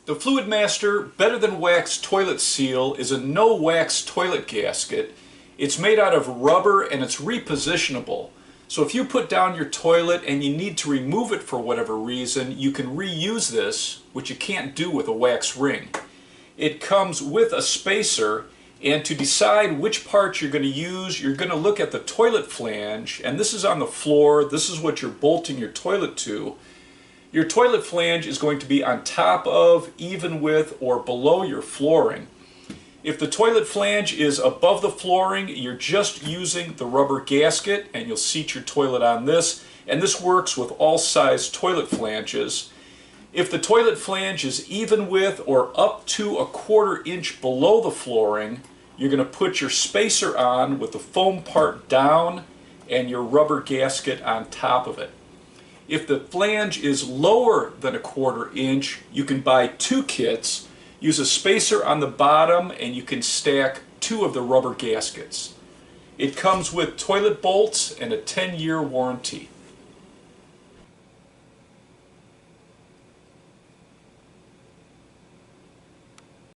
The Fluidmaster Better Than Wax Toilet Seal is a no-wax toilet gasket. It's made out of rubber and it's repositionable. So if you put down your toilet and you need to remove it for whatever reason, you can reuse this, which you can't do with a wax ring. It comes with a spacer, and to decide which part you're going to use, you're going to look at the toilet flange, and this is on the floor. This is what you're bolting your toilet to. Your toilet flange is going to be on top of, even with, or below your flooring. If the toilet flange is above the flooring, you're just using the rubber gasket, and you'll seat your toilet on this, and this works with all size toilet flanges. If the toilet flange is even with or up to 1/4 inch below the flooring, you're going to put your spacer on with the foam part down and your rubber gasket on top of it. If the flange is lower than 1/4 inch, you can buy 2 kits. Use a spacer on the bottom and you can stack 2 of the rubber gaskets. It comes with toilet bolts and a 10-year warranty.